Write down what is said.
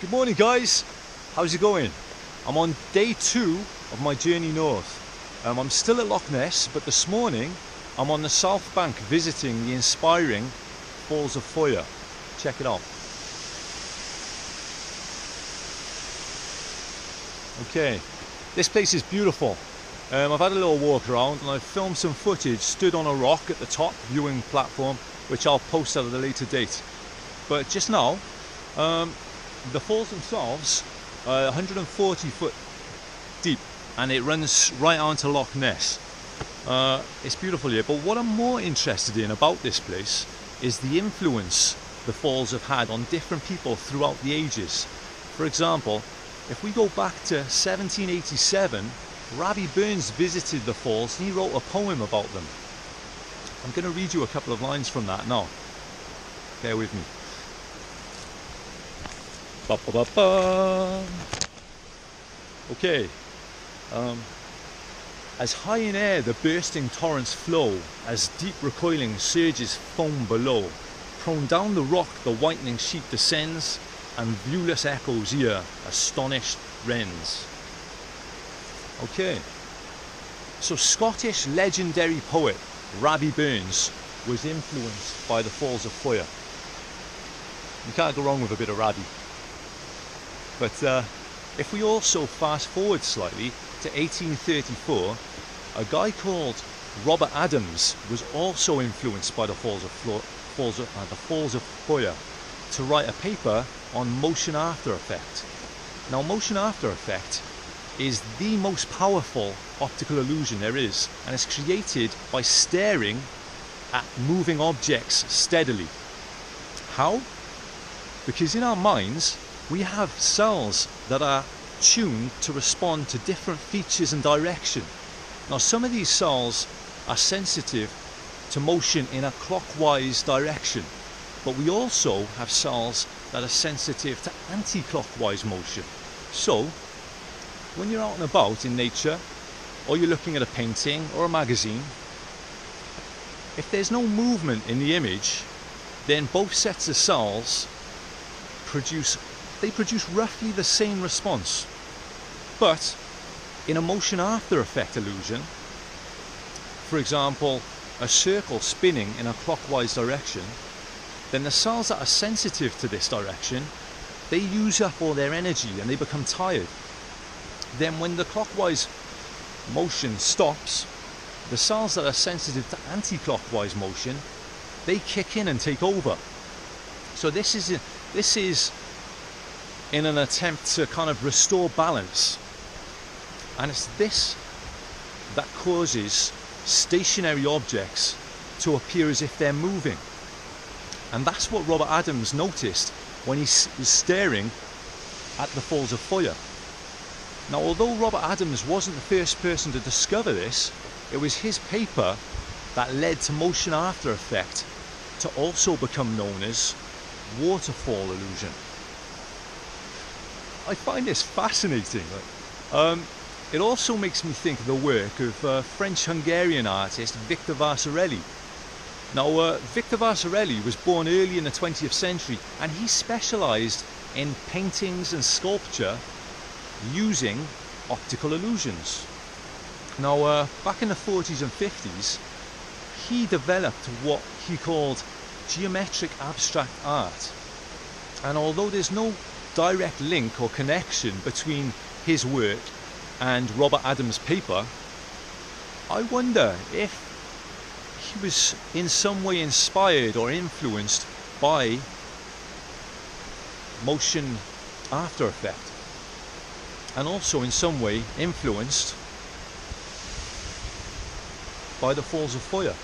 Good morning guys, how's it going? I'm on day 2 of my journey north. I'm still at Loch Ness, but this morning I'm on the south bank visiting the inspiring Falls of Foyer. Check it out. Okay, this place is beautiful. I've had a little walk around and I've filmed some footage stood on a rock at the top viewing platform, which I'll post at a later date. But just now, the falls themselves are 140 foot deep and it runs right onto Loch Ness. It's beautiful here, but what I'm more interested in about this place is the influence the falls have had on different people throughout the ages. For example, if we go back to 1787, Rabbi visited the falls and he wrote a poem about them. I'm going to read you a couple of lines from that now. Bear with me. Ba, ba, ba, ba. Okay. As high in air the bursting torrents flow, as deep recoiling surges foam below, prone down the rock the whitening sheet descends, and viewless echoes hear astonished wrens. Okay, so Scottish legendary poet Rabbi was influenced by the Falls of Foyer. You can't go wrong with a bit of Rabbi. But if we also fast forward slightly to 1834, a guy called Robert Adams was also influenced by the Falls of Foyer to write a paper on motion after effect. Now, motion after effect is the most powerful optical illusion there is, and it's created by staring at moving objects steadily. How? Because in our minds we have cells that are tuned to respond to different features and direction. Now, some of these cells are sensitive to motion in a clockwise direction, but we also have cells that are sensitive to anti-clockwise motion. So when you're out and about in nature, or you're looking at a painting or a magazine, if there's no movement in the image, then both sets of cells produce roughly the same response. But in a motion after effect illusion, for example, a circle spinning in a clockwise direction, then the cells that are sensitive to this direction, they use up all their energy and they become tired. Then when the clockwise motion stops, the cells that are sensitive to anti-clockwise motion, they kick in and take over. So this is in an attempt to kind of restore balance, and it's this that causes stationary objects to appear as if they're moving. And that's what Robert Adams noticed when he was staring at the Falls of Foyer. Now, although Robert Adams wasn't the first person to discover this, it was his paper that led to motion after effect to also become known as waterfall illusion. I find this fascinating. It also makes me think of the work of French-Hungarian artist Victor Vasarely. Now, Victor Vasarely was born early in the 20th century and he specialised in paintings and sculpture using optical illusions. Now, back in the 40s and 50s, he developed what he called geometric abstract art. And although there's no direct link or connection between his work and Robert Adams' paper, I wonder if he was in some way inspired or influenced by motion after effect, and also in some way influenced by the Falls of Foyer.